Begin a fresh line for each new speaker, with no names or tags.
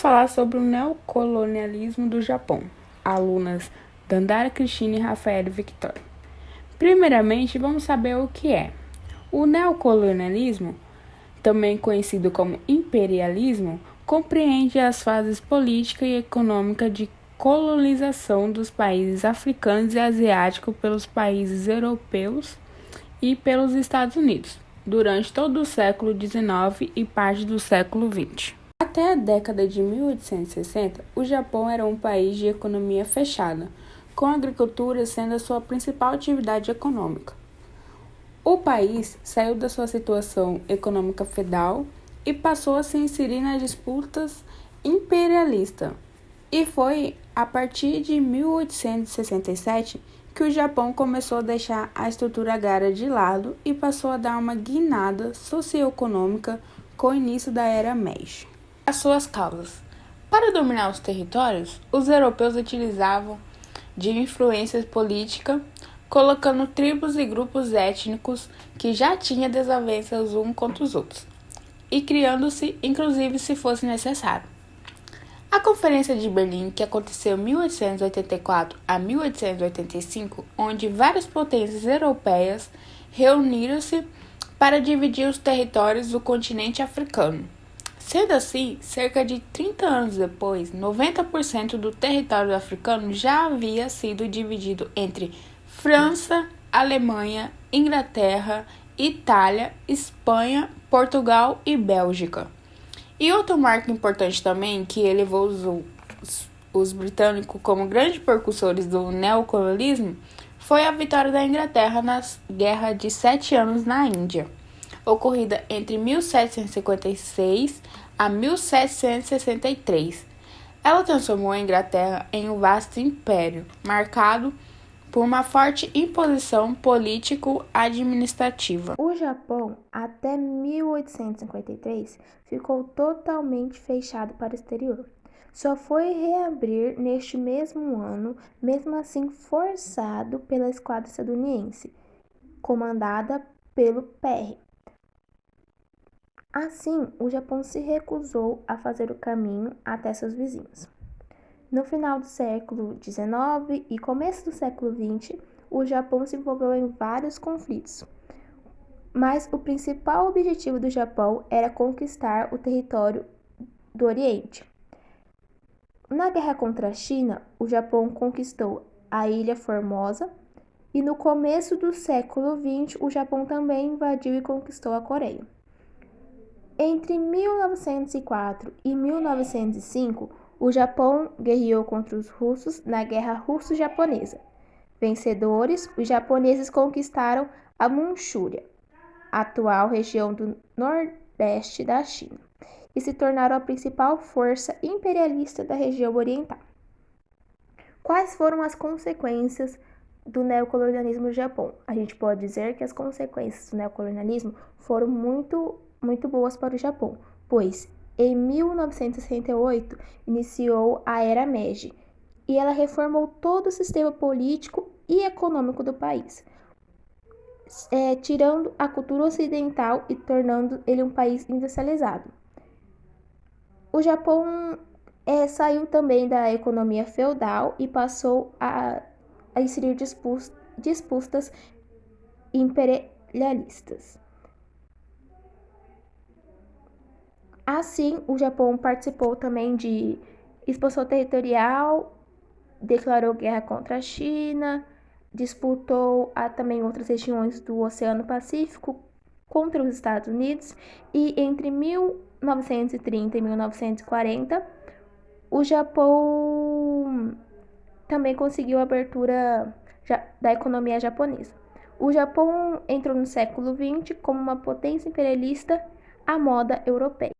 falar sobre o neocolonialismo do Japão. Alunas Dandara, Cristina e Rafael Victoria. Primeiramente, vamos saber o que é. O neocolonialismo, também conhecido como imperialismo, compreende as fases política e econômica de colonização dos países africanos e asiáticos pelos países europeus e pelos Estados Unidos, durante todo o século XIX e parte do século XX. Até a década de 1860, o Japão era um país de economia fechada, com a agricultura sendo a sua principal atividade econômica. O país saiu da sua situação econômica feudal e passou a se inserir nas disputas imperialistas. E foi a partir de 1867 que o Japão começou a deixar a estrutura agrária de lado e passou a dar uma guinada socioeconômica com o início da Era Meiji. As suas causas. Para dominar os territórios, os europeus utilizavam de influência política, colocando tribos e grupos étnicos que já tinham desavenças uns contra os outros, e criando-se, inclusive, se fosse necessário. A Conferência de Berlim, que aconteceu em 1884 a 1885, onde várias potências europeias reuniram-se para dividir os territórios do continente africano. Sendo assim, cerca de 30 anos depois, 90% do território africano já havia sido dividido entre França, Alemanha, Inglaterra, Itália, Espanha, Portugal e Bélgica. E outro marco importante também, que elevou os britânicos como grandes precursores do neocolonialismo, foi a vitória da Inglaterra na Guerra de 7 Anos na Índia, ocorrida entre 1756 a 1763. Ela transformou a Inglaterra em um vasto império, marcado por uma forte imposição político-administrativa.
O Japão, até 1853, ficou totalmente fechado para o exterior. Só foi reabrir neste mesmo ano, mesmo assim forçado pela esquadra estadunidense, comandada pelo Perry. Assim, o Japão se recusou a fazer o caminho até seus vizinhos. No final do século XIX e começo do século XX, o Japão se envolveu em vários conflitos, mas o principal objetivo do Japão era conquistar o território do Oriente. Na guerra contra a China, o Japão conquistou a Ilha Formosa e no começo do século XX, o Japão também invadiu e conquistou a Coreia. Entre 1904 e 1905, o Japão guerreou contra os russos na Guerra Russo-Japonesa. Vencedores, os japoneses conquistaram a Manchúria, atual região do nordeste da China, e se tornaram a principal força imperialista da região oriental. Quais foram as consequências do neocolonialismo no Japão? A gente pode dizer que as consequências do neocolonialismo foram muito boas para o Japão, pois em 1968 iniciou a Era Meiji e ela reformou todo o sistema político e econômico do país, tirando a cultura ocidental e tornando ele um país industrializado. O Japão saiu também da economia feudal e passou a inserir disputas imperialistas. Assim, o Japão participou também de expansão territorial, declarou guerra contra a China, disputou também outras regiões do Oceano Pacífico contra os Estados Unidos e entre 1930 e 1940, o Japão também conseguiu a abertura da economia japonesa. O Japão entrou no século XX como uma potência imperialista à moda europeia.